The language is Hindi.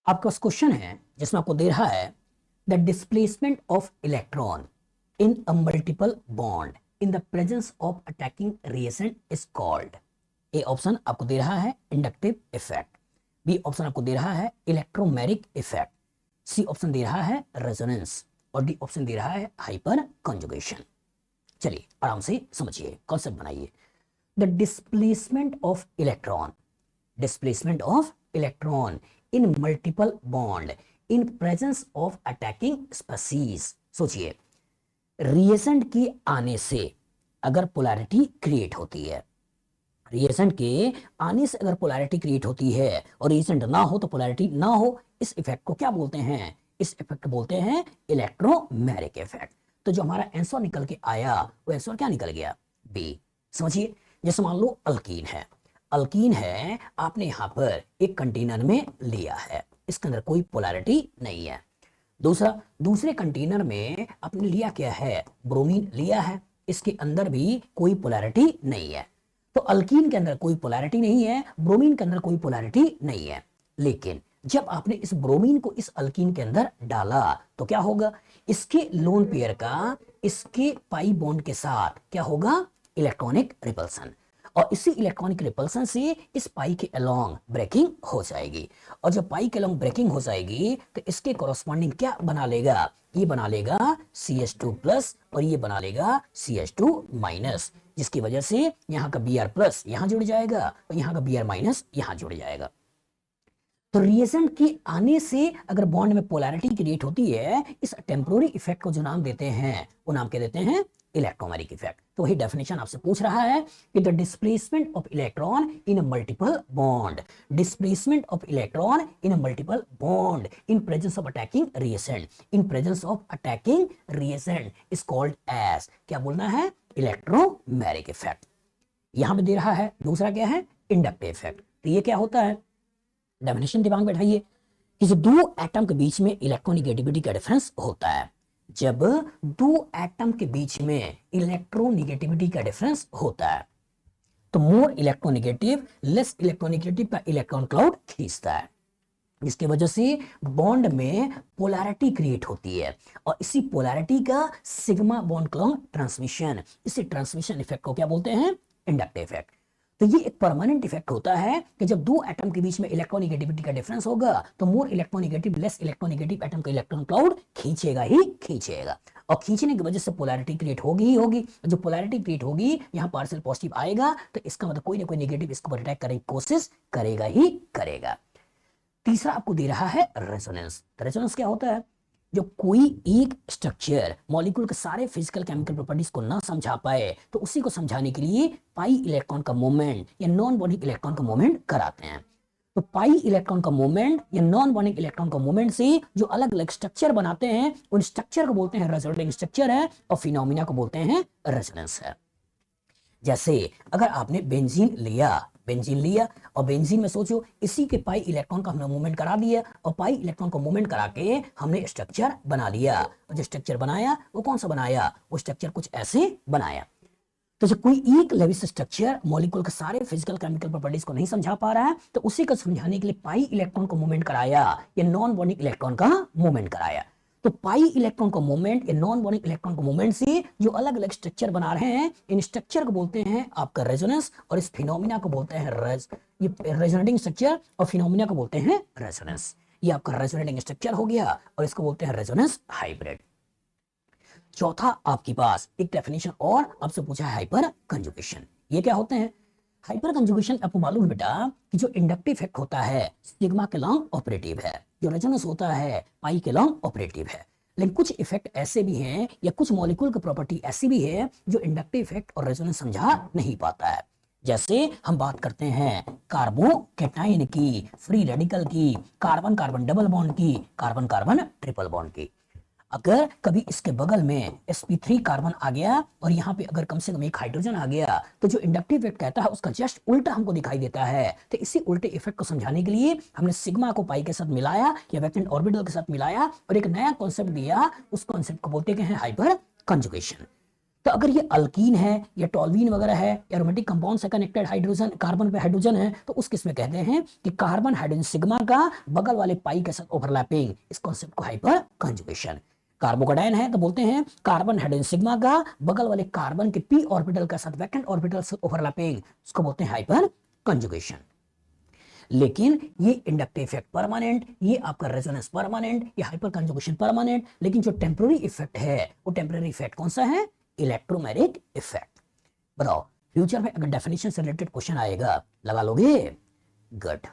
आपका क्वेश्चन है जिसमें आपको दे रहा है the displacement of electron in a multiple bond in the presence of attacking reagent is called. A option आपको दे रहा है इंडक्टिव इफेक्ट, बी ऑप्शन आपको दे रहा है इलेक्ट्रोमेरिक इफेक्ट, सी ऑप्शन दे रहा है रेजोनेंस और डी ऑप्शन दे रहा है हाइपर कंजुगेशन। चलिए आराम से समझिए, कॉन्सेप्ट बनाइए। The displacement of electron, displacement of electron in multiple bond in presence of attacking species. सोचिए, रिएजेंट के आने से अगर पोलैरिटी क्रिएट होती है, रिएजेंट के आने से अगर पोलैरिटी क्रिएट होती है और रिएजेंट ना हो तो पोलैरिटी ना हो, इस इफेक्ट को क्या बोलते हैं? इस इफेक्ट को बोलते हैं इलेक्ट्रोमेरिक इफेक्ट। तो जो हमारा आंसर निकल के आया वो आंसर क्या निकल गया? बी। समझिए, जैसे मान लो अल्कीन है, अल्कीन है, आपने यहां पर एक कंटेनर में लिया है, इसके अंदर कोई पोलैरिटी नहीं है। दूसरे कंटेनर में आपने लिया क्या है? ब्रोमीन लिया है, इसके अंदर भी कोई पोलैरिटी नहीं है। तो अल्कीन के अंदर कोई पोलैरिटी नहीं है, ब्रोमीन के अंदर कोई पोलैरिटी नहीं है। लेकिन जब आपने इस ब्रोमीन को इस अल्कीन के अंदर डाला तो क्या होगा? इसके लोन पेयर का इसके पाई बॉन्ड के साथ क्या होगा? इलेक्ट्रॉनिक रिपल्सन, और इसी इलेक्ट्रॉनिक रिपल्सन से इस पाई के अलोंग ब्रेकिंग हो जाएगी। और जब पाई के अलोंग ब्रेकिंग हो जाएगी तो इसके कॉरस्पॉन्डिंग क्या बना लेगा? ये बना लेगा CH2+ और ये बना लेगा CH2-, जिसकी वजह से यहाँ का Br+ यहाँ जुड़ जाएगा और यहाँ का Br- यहाँ जुड़ जाएगा। तो रिएजेंट के आने से अगर बॉन्ड में पोलैरिटी क्रिएट होती है, इस टेम्पोररी इफेक्ट को जो नाम देते हैं वो नाम क्या देते हैं? Electromeric effect. तो वही डेफिनेशन आपसे पूछ रहा है कि the displacement of electron in a multiple bond, displacement of electron in a multiple bond in presence of attacking reagent, in presence of attacking reagent is called as, क्या बोलना है? Electromeric effect. यहां पे दे रहा है दूसरा क्या है? Inductive effect. तो ये क्या होता है? डेफिनेशन दिमाग में बैठाइए कि जो दो एटम के बीच में इलेक्ट्रोनेगेटिविटी का डिफरेंस होता है, जब दो एटम के बीच में इलेक्ट्रोनेगेटिविटी का डिफरेंस होता है तो मोर इलेक्ट्रोनेगेटिव लेस इलेक्ट्रोनेगेटिव का इलेक्ट्रॉन क्लाउड खींचता है, जिसकी वजह से बॉन्ड में पोलैरिटी क्रिएट होती है और इसी पोलैरिटी का सिग्मा बॉन्ड क्लाउड ट्रांसमिशन, इसी ट्रांसमिशन इफेक्ट को क्या बोलते हैं? Inductive effect. तो ये एक परमानेंट इफेक्ट होता है कि जब दो एटम के बीच में इलेक्ट्रोनेगेटिविटी का डिफरेंस होगा तो more electronegative less electronegative atom का इलेक्ट्रॉन क्लाउड खींचेगा ही खींचेगा, और खींचने की वजह से पोलैरिटी क्रिएट होगी ही होगी। जो पोलैरिटी क्रिएट होगी, यहाँ पार्शियल पॉजिटिव आएगा तो इसका मतलब कोई ना कोई नेगेटिव इसको अटैक करने की कोशिश करेगा ही करेगा। तीसरा आपको दे रहा है रेजोनेंस। रेजोनेंस क्या होता है? जो कोई एक स्ट्रक्चर मॉलिक्यूल के सारे फिजिकल केमिकल प्रॉपर्टीज को ना समझा पाए तो उसी को समझाने के लिए पाई इलेक्ट्रॉन का मूवमेंट या नॉन बॉन्डिंग इलेक्ट्रॉन का मूवमेंट कराते हैं। तो पाई इलेक्ट्रॉन का मूवमेंट या नॉन बॉन्डिंग इलेक्ट्रॉन का मूवमेंट से जो अलग अलग स्ट्रक्चर बनाते हैं उन स्ट्रक्चर को बोलते हैं रेजोनेटिंग स्ट्रक्चर है, और फिनोमिना को बोलते हैं रेजोनेंस है। जैसे अगर आपने बेंजीन लिया और बेंजीन में सोचो इसी के पाई इलेक्ट्रॉन का हमने मूवमेंट करा दिया और पाई इलेक्ट्रॉन को मूवमेंट करा के हमने स्ट्रक्चर बना लिया, और जो स्ट्रक्चर बनाया वो कौन सा बनाया? वो स्ट्रक्चर कुछ ऐसे बनाया। तो जब कोई एक लेविस स्ट्रक्चर मॉलिक्यूल के सारे फिजिकल केमिकल प्रॉपर्टीज को नहीं समझा पा रहा है तो उसी को समझाने के लिए पाई इलेक्ट्रॉन को मूवमेंट कराया या नॉन बॉन्डिंग इलेक्ट्रॉन का मूवमेंट कराया। तो पाई इलेक्ट्रॉन का मूवमेंट या नॉन बॉन्डिंग इलेक्ट्रॉन का मूवमेंट से जो अलग अलग स्ट्रक्चर बना रहे हैं, इन स्ट्रक्चर को बोलते हैं आपका रेजोनेंस, और इस फिनोमिना को बोलते हैं ये रेजोनेटिंग स्ट्रक्चर और फिनोमिना को बोलते हैं रेजोनेंस। ये आपका रेजोनेटिंग स्ट्रक्चर हो गया और इसको बोलते हैं रेजोनेंस हाइब्रिड। चौथा आपके पास एक डेफिनेशन और आपसे पूछा है हाइपर कंजुगेशन। ये क्या होते हैं? हाइपर कंजुगेशन आपको मालूम है बेटा कि जो इंडक्टिव इफेक्ट होता है सिग्मा के लॉन्ग ऑपरेटिव है, जो रेजोनेंस होता है पाई के लॉन्ग ऑपरेटिव है। लेकिन कुछ इफेक्ट ऐसे भी हैं या कुछ मॉलिक्यूल की प्रॉपर्टी ऐसी भी है जो इंडक्टिव इफेक्ट और रेजोनेंस समझा नहीं पाता है। जैसे हम बात करते हैं कार्बोकैटायन की, फ्री रेडिकल की, कार्बन कार्बन डबल बॉन्ड की, कार्बन कार्बन ट्रिपल बॉन्ड की। अगर कभी इसके बगल में sp3 कार्बन आ गया और यहाँ पे अगर कम से कम एक हाइड्रोजन आ गया तो जो इंडक्टिव इफेक्ट कहता है उसका जस्ट उल्टा हमको दिखाई देता है। तो इसी उल्टे इफेक्ट को समझाने के लिए हमने सिग्मा को पाई के साथ मिलाया या वैलेंट ऑर्बिटल के साथ मिलाया और एक नया कॉन्सेप्ट दिया, उस कॉन्सेप्ट को बोलते हैं हाइपर कंजुगेशन। तो अगर ये अल्कीन है या टॉल्वीन वगैरह है या एरोमेटिक कंपाउंड से कनेक्टेड हाइड्रोजन, कार्बन पे हाइड्रोजन है, तो उस केस में कहते हैं कि कार्बन हाइड्रोजन सिग्मा का बगल वाले पाई के साथ ओवरलैपिंग, इस कॉन्सेप्ट को हाइपर कंजुगेशन। कार्बोकेटायन है तो बोलते हैं कार्बन हाइड्रोजन सिग्मा का बगल वाले कार्बन के पी ऑर्बिटल के साथ वैकेंट ऑर्बिटल से ओवरलैपिंग, उसको बोलते हैं हाइपर कंजुगेशन। लेकिन ये इंडक्टिव इफेक्ट परमानेंट, ये आपका रेजोनेंस परमानेंट, ये हाइपर कंजुगेशन परमानेंट। लेकिन जो टेम्पररी इफेक्ट है वो टेम्पररी इफेक्ट कौन सा है? Electromagnetic effect. बताओ फ्यूचर में अगर डेफिनेशन से रिलेटेड क्वेश्चन आएगा लगा लोगे? गुड।